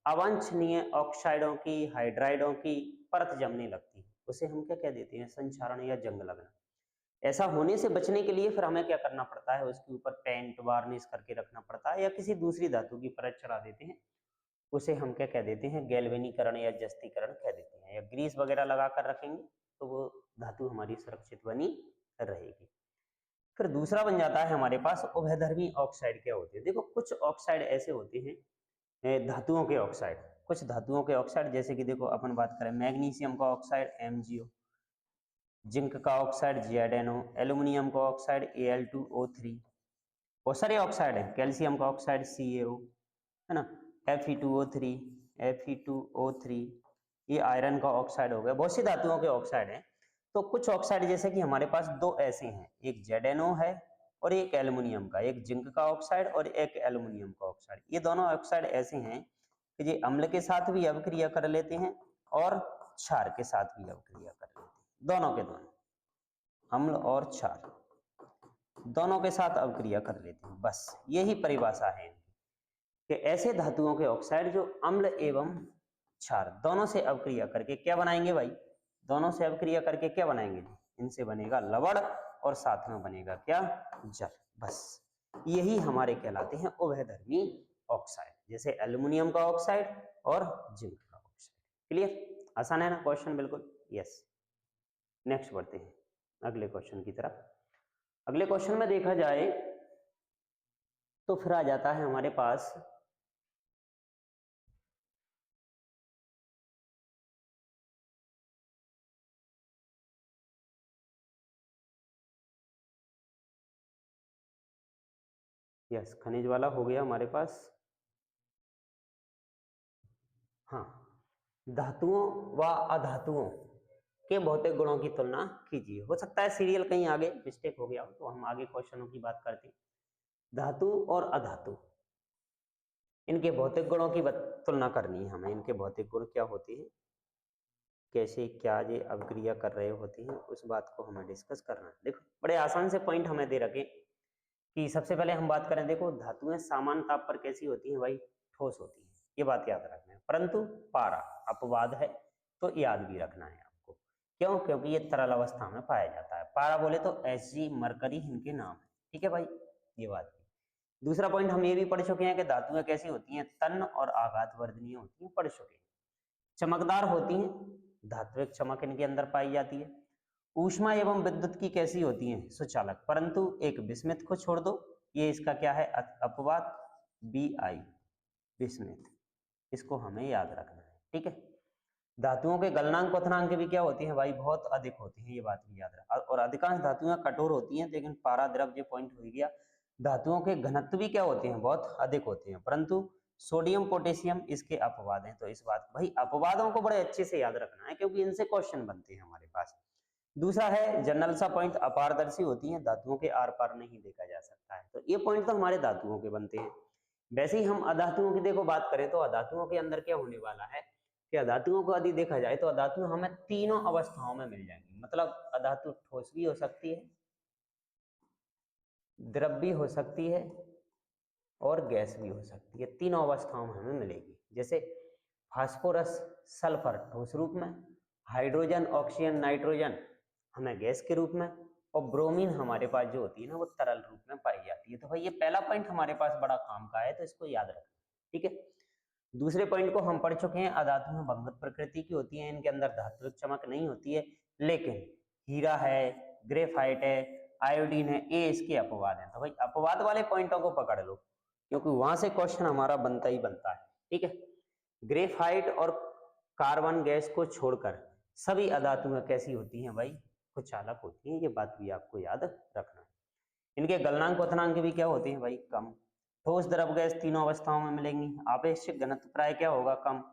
अवांछनीय ऑक्साइडों की, हाइड्राइडों की परत जमने लगती है। उसे हम क्या कह देते हैं? संचारण या जंग लगना। ऐसा होने से बचने के लिए फिर हमें क्या करना पड़ता है? उसके ऊपर पेंट, वार्निश करके रखना पड़ता है, या किसी दूसरी धातु की परत चढ़ा देते हैं। उसे हम क्या कह देते हैं? गैल्वेनीकरण या जस्तीकरण कह देते हैं। या ग्रीस वगैरह लगा कर रखेंगे तो वो धातु हमारी सुरक्षित बनी रहेगी। फिर दूसरा बन जाता है हमारे पास उभयधर्मी ऑक्साइड। क्या होते हैं? देखो कुछ ऑक्साइड ऐसे होते हैं, धातुओं के ऑक्साइड, कुछ धातुओं के ऑक्साइड, जैसे कि देखो अपन बात करें मैग्नीशियम का ऑक्साइड MgO, जिंक का ऑक्साइड ZnO, एल्यूमिनियम का ऑक्साइड Al2O3, बहुत सारे ऑक्साइड है, कैल्शियम का ऑक्साइड CaO, है ना, Fe2O3, Fe2O3, ये आयरन का ऑक्साइड हो गया। बहुत सी धातुओं के ऑक्साइड हैं तो कुछ ऑक्साइड जैसे कि हमारे पास दो ऐसे हैं, एक ZnO है और एक एल्युमिनियम का, एक जिंक का ऑक्साइड और एक एल्युमिनियम का ऑक्साइड। ये दोनों ऑक्साइड ऐसे हैं कि ये अम्ल के साथ भी अभिक्रिया कर लेते हैं और क्षार के साथ भी अभिक्रिया कर लेते हैं। दोनों के दोनों, अम्ल और क्षार दोनों के साथ अभिक्रिया कर लेते हैं। बस यही परिभाषा है कि ऐसे धातुओं के ऑक्साइड जो अम्ल एवं क्षार दोनों से अभिक्रिया करके क्या बनाएंगे भाई, दोनों से अभिक्रिया करके क्या बनाएंगे, इनसे बनेगा लवण और साथ में बनेगा क्या, जल। बस यही हमारे कहलाते हैं उभयधर्मी ऑक्साइड, जैसे एल्युमिनियम का ऑक्साइड और जिंक का ऑक्साइड। क्लियर, आसान है ना क्वेश्चन, बिल्कुल यस। नेक्स्ट बढ़ते हैं अगले क्वेश्चन की तरफ। अगले क्वेश्चन में देखा जाए तो फिर आ जाता है हमारे पास यस, खनिज वाला हो गया हमारे पास। हाँ, धातुओं व अधातुओं के भौतिक गुणों की तुलना कीजिए। हो सकता है सीरियल कहीं आगे मिस्टेक हो गया हो, तो हम आगे क्वेश्चनों की बात करते हैं। धातु और अधातु, इनके भौतिक गुणों की तुलना करनी है हमें। इनके भौतिक गुण क्या होते हैं, कैसे क्या ये अभिक्रिया कर रहे होते हैं, उस बात को हमें डिस्कस करना है। देखो बड़े आसान से पॉइंट हमें दे रखे कि सबसे पहले हम बात करें, देखो धातुएं सामान्य ताप पर कैसी होती हैं भाई, ठोस होती हैं, ये बात याद रखना है। परंतु पारा अपवाद है, तो याद भी रखना है आपको। क्यों, क्योंकि ये तरल अवस्था में पाया जाता है। पारा बोले तो Hg, मरकरी इनके नाम है, ठीक है भाई, ये बात। दूसरा पॉइंट हम ये भी पढ़ चुके हैं कि धातुएं कैसी होती हैं, तन्य और आघात वर्धनीय होती हैं, पढ़ चुके हैं। चमकदार होती हैं, धात्विक चमक इनके अंदर पाई जाती है। ऊष्मा एवं विद्युत की कैसी होती हैं, सुचालक, परंतु एक विस्मित को छोड़ दो, ये इसका क्या है, अपवाद, Bi, विस्मित, इसको हमें याद रखना है, ठीक है। धातुओं के गलनांक क्वथनांक भी क्या होती हैं भाई, बहुत अधिक होती हैं, ये बात भी याद रखना। और अधिकांश धातुएं कठोर होती हैं, लेकिन पारा द्रव जो पॉइंट हो गया, धातुओं के घनत्व भी क्या होते हैं, बहुत अधिक होते हैं, परंतु सोडियम पोटेशियम इसके अपवाद हैं। तो इस बात भाई अपवादों को बड़े अच्छे से याद रखना है, क्योंकि इनसे क्वेश्चन बनते हैं हमारे पास। दूसरा है जनरल सा पॉइंट, अपारदर्शी होती हैं, धातुओं के आर पार नहीं देखा जा सकता है। तो ये पॉइंट तो हमारे धातुओं के बनते हैं। वैसे ही हम अधातुओं की देखो बात करें तो अधातुओं के अंदर क्या होने वाला है कि अधातुओं को यदि देखा जाए तो अधातु हमें तीनों अवस्थाओं में मिल जाएंगी। मतलब अधातु ठोस भी हो सकती है, द्रव भी हो सकती है और गैस भी हो सकती है, तीनों अवस्थाओं में हमें मिलेगी। जैसे फास्फोरस सल्फर ठोस रूप में, हाइड्रोजन ऑक्सीजन नाइट्रोजन हमें गैस के रूप में, और ब्रोमीन हमारे पास जो होती है ना वो तरल रूप में पाई जाती है। तो भाई ये पहला पॉइंट हमारे पास बड़ा काम का है, तो इसको याद रखना, ठीक है। दूसरे पॉइंट को हम पढ़ चुके हैं, अधातु में भंगुर प्रकृति की होती है, इनके अंदर धात्विक चमक नहीं होती है, लेकिन हीरा है, ग्रेफाइट है, आयोडीन है, ये इसके अपवाद हैं। तो भाई अपवाद वाले पॉइंटों को पकड़ लो, क्योंकि वहां से क्वेश्चन हमारा बनता ही बनता है, ठीक है। ग्रेफाइट और कार्बन गैस को छोड़कर सभी अधातुएं कैसी होती हैं भाई, कुछ चालक होती हैं, ये बात भी आपको याद रखना है। इनके गलनांक क्वथनांक भी क्या होते हैं भाई, कम। ठोस द्रव गैस तीनों अवस्थाओं में मिलेंगी। आपेक्षिक घनत्व प्राय क्या होगा, कम।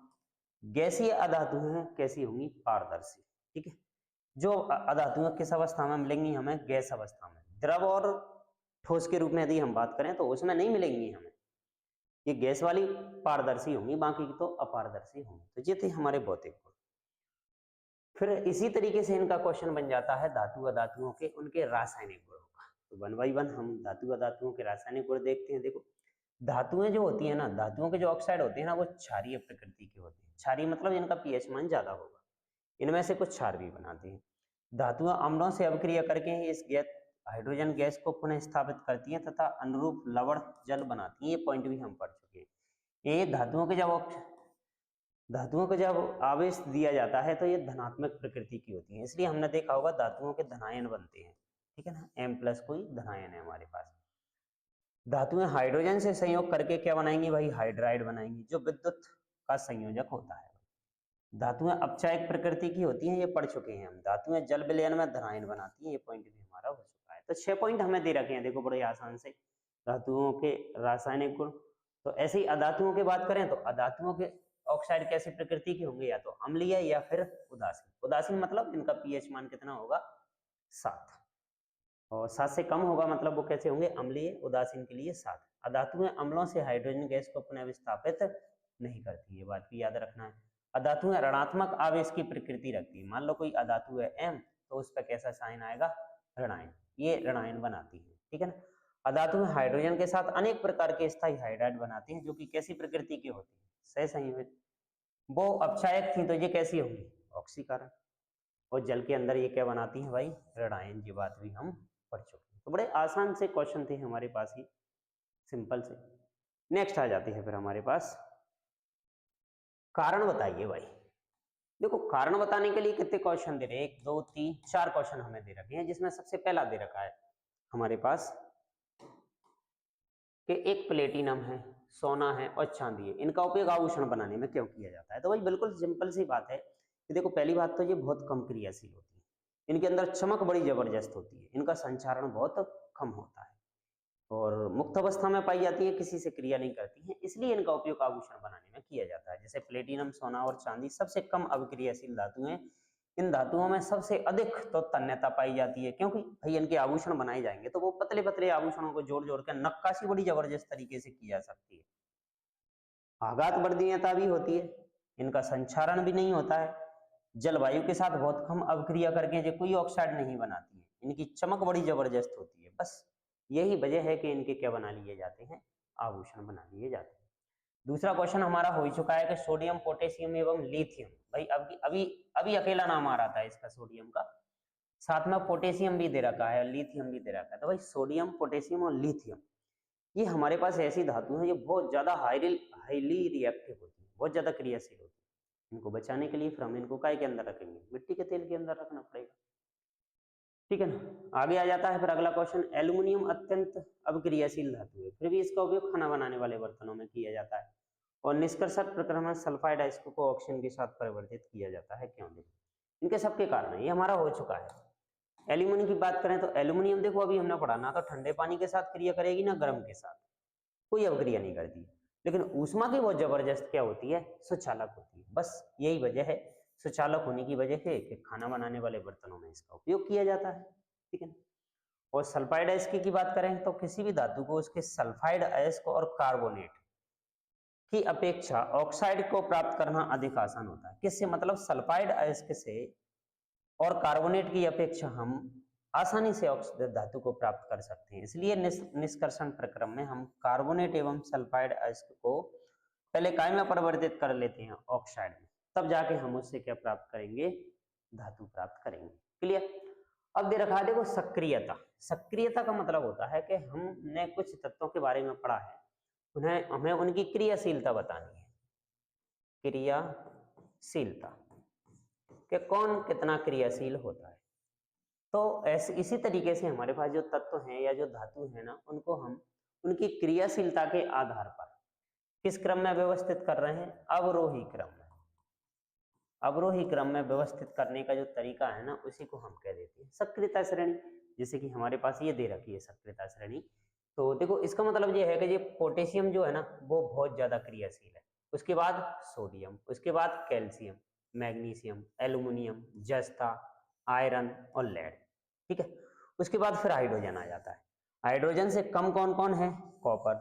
गैसीय अधातुएं कैसी होंगी, पारदर्शी, ठीक है। जो अधातुएं किस अवस्था में मिलेंगी हमें, गैस अवस्था में। द्रव और ठोस के रूप में यदि हम बात करें तो उसमें नहीं मिलेंगी हमें, ये गैस वाली पारदर्शी होंगी, बाकी तो अपारदर्शी होंगी। तो ये थे हमारे भौतिक गुण। फिर इसी तरीके से इनका क्वेश्चन बन जाता है धातु अधातुओं के उनके रासायनिक गुणों का। तो वन बाई वन हम धातु अधातुओं के रासायनिक गुण देखते हैं। देखो धातुएं जो होती है ना, धातुओं के जो ऑक्साइड होते हैं ना, वो क्षारीय प्रकृति के होते हैं। क्षारीय मतलब इनका पीएच मान ज्यादा होगा, इनमें से कुछ क्षार भी बनाते हैं। धातुएं अम्लों से अभिक्रिया करके इस गैस हाइड्रोजन गैस को पुनः स्थापित करती हैं तथा अनुरूप लवण जल बनाती हैं। ये पॉइंट भी हम पढ़ चुके हैं। ये धातुओं को जब आवेश दिया जाता है तो ये धनात्मक प्रकृति की होती है, इसलिए हमने देखा होगा धातुओं के धनायन बनते हैं, ठीक है ना, M+ कोई धनायन है हमारे पास। धातुएं हाइड्रोजन से संयोग करके क्या बनाएंगी भाई, हाइड्राइड बनाएंगी, जो विद्युत का संयोजक होता है। धातुएं अपचायक प्रकृति की होती हैं, ये पढ़ चुके हैं हम। धातुएं जल विलयन में धनायन बनाती हैं, ये पॉइंट भी हमारा हो चुका है। तो 6 पॉइंट हमें दे रखे हैं, देखो बड़े आसान से, धातुओं के रासायनिक गुण। तो ऐसे ही अधातुओं की बात करें तो अधातुओं के ऑक्साइड कैसी प्रकृति के होंगे, या तो अम्लीय या फिर उदासीन। उदासीन मतलब इनका पीएच मान कितना होगा, 7, और 7 से कम होगा मतलब वो कैसे होंगे, अम्लीय। उदासीन के लिए 7। अधातुएं अम्लों से हाइड्रोजन गैस को पुनः विस्थापित नहीं करती, ये बात भी याद रखना है। अधातुएं ऋणात्मक आवेश की प्रकृति रखती है। मान लो कोई अधातु है M, तो उस पर कैसा साइन आएगा, ऋणायन, ये ऋणायन बनाती है, ठीक है ना। अधातुएं हाइड्रोजन के साथ अनेक प्रकार के स्थायी हाइड्राइड बनाती हैं, जो कि कैसी प्रकृति की होती है, सहसंयोजित। वो अपक्षायक थी तो ये कैसी होंगी, ऑक्सीकरण। और जल के अंदर ये क्या बनाती है भाई, ऋणायन। ये बात भी हम पढ़ चुके हैं। तो बड़े आसान से क्वेश्चन थे हमारे पास, ही सिंपल से। नेक्स्ट आ जाती है फिर हमारे पास, कारण बताइए भाई। देखो कारण बताने के लिए कितने क्वेश्चन दे रहे हैं, 1 2 3 4 क्वेश्चन हमें दे रखे हैं, जिसमें सबसे पहला दे रखा है हमारे पास कि एक प्लेटिनम है, सोना है और चांदी है, इनका उपयोग आभूषण बनाने में क्यों किया जाता है। तो भाई बिल्कुल सिंपल सी बात है कि देखो, पहली बात तो ये बहुत कम क्रियाशील होती है, इनके अंदर चमक बड़ी जबरदस्त होती है, इनका संचारण बहुत कम होता है और मुक्त अवस्था में पाई जाती है, किसी से क्रिया नहीं करती है, इसलिए इनका उपयोग आभूषण बनाने में किया जाता है। जैसे प्लेटिनम, सोना और चांदी सबसे कम अभिक्रियाशील धातु हैं। इन धातुओं में सबसे अधिक तो तन्यता पाई जाती है, क्योंकि भाई इनके आभूषण बनाए जाएंगे तो वो पतले पतले आभूषणों को जोड़ जोड़ कर नक्काशी बड़ी जबरदस्त तरीके से की जा सकती है। आघात वर्धनीयता भी होती है, इनका संचारण भी नहीं होता है, जलवायु के साथ बहुत कम अभिक्रिया करके ये कोई ऑक्साइड नहीं बनाती है, इनकी चमक बड़ी जबरदस्त होती है। बस यही वजह है कि इनके क्या बना लिए जाते हैं, आभूषण बना लिए जाते हैं। दूसरा क्वेश्चन हमारा हो चुका है कि सोडियम, पोटेशियम एवं लिथियम। भाई अभी अभी अभी अकेला नाम आ रहा था इसका सोडियम का, साथ में पोटेशियम भी दे रखा है, लिथियम भी दे रखा है। तो भाई सोडियम, पोटेशियम और लिथियम ये हमारे पास ऐसी धातु है, ये बहुत ज्यादा हाईली रिएक्टिव होती है, बहुत ज्यादा क्रियाशील होती है। इनको बचाने के लिए फिर हम इनको काय के अंदर रखेंगे, मिट्टी के तेल के अंदर रखना पड़ेगा, ठीक है ना। आगे आ जाता है फिर अगला क्वेश्चन, एल्यूमिनियम अत्यंत अभिक्रियाशील धातु है, फिर भी इसका उपयोग खाना बनाने वाले बर्तनों में किया जाता है। और निष्कर्षण प्रक्रम में सल्फाइड आयस्क को ऑक्सीजन के साथ परिवर्तित किया जाता है, क्यों? देखो इनके सबके कारण है, ये हमारा हो चुका है। एल्यूमिनियम की बात करें तो एल्यूमिनियम देखो अभी हमने पढ़ा, ना तो ठंडे पानी के साथ क्रिया करेगी ना गर्म के साथ, कोई अभिक्रिया नहीं करती। लेकिन ऊष्मा की बहुत जबरदस्त क्या होती है, सुचालक होती है। बस यही वजह है, सुचालक होने की वजह है कि खाना बनाने वाले बर्तनों में इसका उपयोग किया जाता है, ठीक है। और सल्फाइड अयस्क की बात करें तो किसी भी धातु को उसके सल्फाइड अयस्क और कार्बोनेट की अपेक्षा ऑक्साइड को प्राप्त करना अधिक आसान होता है। किससे, मतलब सल्फाइड अयस्क से और कार्बोनेट की अपेक्षा हम आसानी से धातु को प्राप्त कर सकते हैं। इसलिए निष्कर्षण प्रक्रम में हम कार्बोनेट एवं सल्फाइड अयस्क को पहले काय में परिवर्तित कर लेते हैं, ऑक्साइड में, तब जाके हम उससे क्या प्राप्त करेंगे, धातु प्राप्त करेंगे। क्लियर। अब दे रखा है देखो सक्रियता। सक्रियता का मतलब होता है कि हमने कुछ तत्वों के बारे में पढ़ा है, उन्हें हमें उनकी क्रियाशीलता बतानी है। क्रियाशीलता कि कौन कितना क्रियाशील होता है। तो ऐसे इसी तरीके से हमारे पास जो तत्व हैं या जो धातु है ना, उनको हम उनकी क्रियाशीलता के आधार पर किस क्रम में व्यवस्थित कर रहे हैं, अवरोही क्रम में। अवरोही क्रम में व्यवस्थित करने का जो तरीका है ना, उसी को हम कह देते हैं सक्रियता श्रेणी। जैसे कि हमारे पास ये दे रखी है सक्रियता श्रेणी, तो देखो इसका मतलब ये है कि ये पोटेशियम जो है ना वो बहुत ज्यादा क्रियाशील है, उसके बाद सोडियम, उसके बाद कैल्शियम, मैग्नीशियम, एल्यूमिनियम, जस्ता, आयरन और लेड, ठीक है। उसके बाद फिर हाइड्रोजन आ जाता है। हाइड्रोजन से कम कौन कौन है, कॉपर,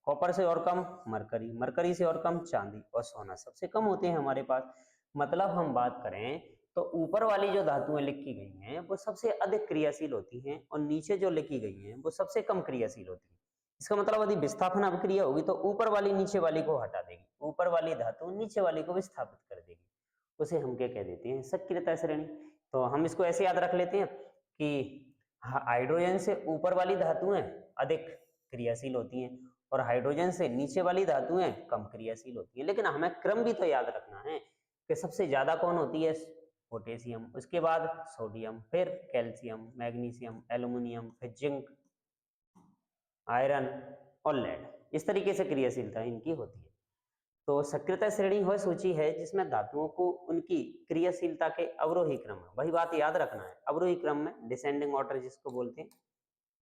कॉपर से और कम मरकरी, मरकरी से और कम चांदी, और सोना सबसे कम होते हैं हमारे पास। मतलब हम बात करें तो ऊपर वाली जो धातुएं लिखी गई हैं वो सबसे अधिक क्रियाशील होती हैं, और नीचे जो लिखी गई हैं वो सबसे कम क्रियाशील होती हैं। इसका मतलब यदि विस्थापन अभिक्रिया होगी तो ऊपर वाली नीचे वाली को हटा देगी, ऊपर वाली धातु नीचे वाली को विस्थापित कर देगी, उसे हम क्या कह देते हैं, सक्रियता श्रेणी। तो हम इसको ऐसे याद रख लेते हैं कि हाइड्रोजन से ऊपर वाली धातुएं अधिक क्रियाशील होती हैं और हाइड्रोजन से नीचे वाली धातुएं कम क्रियाशील होती हैं। लेकिन हमें क्रम भी तो याद रखना है कि सबसे ज्यादा कौन होती है, पोटेशियम, उसके बाद सोडियम, फिर कैल्शियम, मैग्नीशियम, एल्यूमिनियम, फिर जिंक, आयरन और लेड। इस तरीके से क्रियाशीलता इनकी होती है। तो सक्रियता श्रेणी वह सूची है जिसमें धातुओं को उनकी क्रियाशीलता के अवरोही क्रम में, वही बात याद रखना है, अवरोही क्रम में, डिसेंडिंग ऑर्डर जिसको बोलते हैं,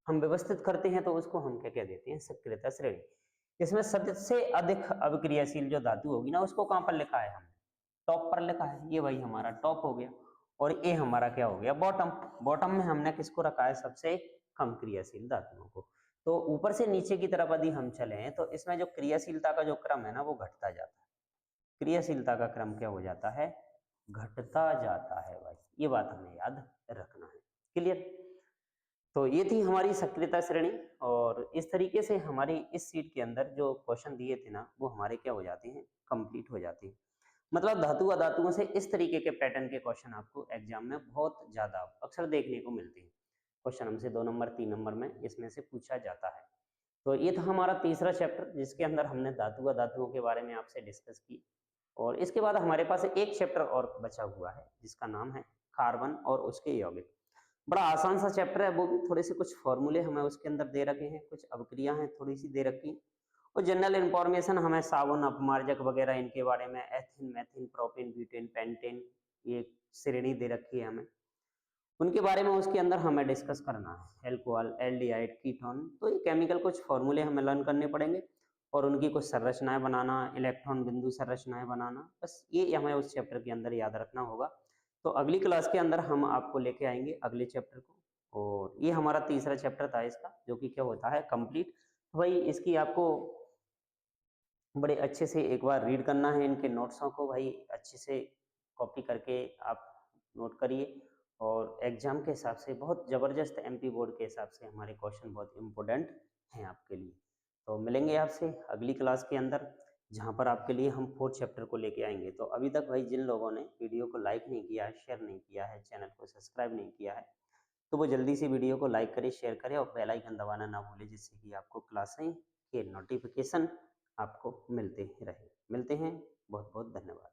हम व्यवस्थित करते हैं, तो उसको हम क्या कह देते हैं, सक्रियता श्रेणी। इसमें सबसे अधिक अभिक्रियाशील जो धातु होगी ना, उसको कहाँ पर लिखा है हमने? टॉप पर लिखा है। ये भाई हमारा टॉप हो गया और ये हमारा क्या हो गया? बॉटम। बॉटम में हमने किसको रखा है? सबसे कम क्रियाशील धातुओं को। तो ऊपर से नीचे की तरफ यदि हम चले तो इसमें जो क्रियाशीलता का जो क्रम है ना, वो घटता जाता है। क्रियाशीलता का क्रम क्या हो जाता है? घटता जाता है भाई। ये बात हमें याद रखना है। क्लियर? तो ये थी हमारी सक्रियता श्रेणी और इस तरीके से हमारी इस सीट के अंदर जो क्वेश्चन दिए थे ना, वो हमारे क्या हो जाते हैं? कंप्लीट हो जाते हैं। मतलब धातु अधातुओं से इस तरीके के पैटर्न के क्वेश्चन आपको एग्जाम में बहुत ज्यादा अक्सर देखने को मिलते हैं। क्वेश्चन हमसे 2 नंबर 3 नंबर में इसमें से पूछा जाता है। तो ये था हमारा तीसरा चैप्टर, जिसके अंदर हमने धातु अधातुओं के बारे में आपसे डिस्कस की। और इसके बाद हमारे पास एक चैप्टर और बचा हुआ है, जिसका नाम है कार्बन और उसके यौगिक। बड़ा आसान सा चैप्टर है, वो भी थोड़े से कुछ फॉर्मूले हमें उसके अंदर दे रखे हैं, कुछ अवक्रिया हैं थोड़ी सी दे रखी, और जनरल इंफॉर्मेशन हमें साबुन अपमार्जक वगैरह इनके बारे में, एथिन मैथिन प्रोपेन ब्यूटेन पेंटेन, ये श्रेणी दे रखी है हमें, उनके बारे में उसके अंदर हमें डिस्कस करना है। एल्कोहल, एल्डिहाइड, कीटोन, तो ये केमिकल कुछ फॉर्मूले हमें लर्न करने पड़ेंगे और उनकी कुछ संरचनाएं बनाना, इलेक्ट्रॉन बिंदु संरचनाएं बनाना, बस ये हमें उस चैप्टर के अंदर याद रखना होगा। तो अगली क्लास के अंदर हम आपको लेके आएंगे अगले चैप्टर को, और ये हमारा तीसरा चैप्टर था इसका, जो कि क्या होता है? कंप्लीट। भाई इसकी आपको बड़े अच्छे से एक बार रीड करना है, इनके नोट्सों को भाई अच्छे से कॉपी करके आप नोट करिए, और एग्जाम के हिसाब से बहुत ज़बरदस्त एमपी बोर्ड के हिसाब से हमारे क्वेश्चन बहुत इम्पोर्टेंट हैं आपके लिए। तो मिलेंगे आपसे अगली क्लास के अंदर, जहाँ पर आपके लिए हम फोर्थ चैप्टर को लेके आएंगे। तो अभी तक भाई जिन लोगों ने वीडियो को लाइक नहीं किया है, शेयर नहीं किया है, चैनल को सब्सक्राइब नहीं किया है, तो वो जल्दी से वीडियो को लाइक करें, शेयर करें और बेल आइकन दबाना ना भूलें, जिससे कि आपको क्लासें के नोटिफिकेशन आपको मिलते रहे। मिलते हैं। बहुत बहुत धन्यवाद।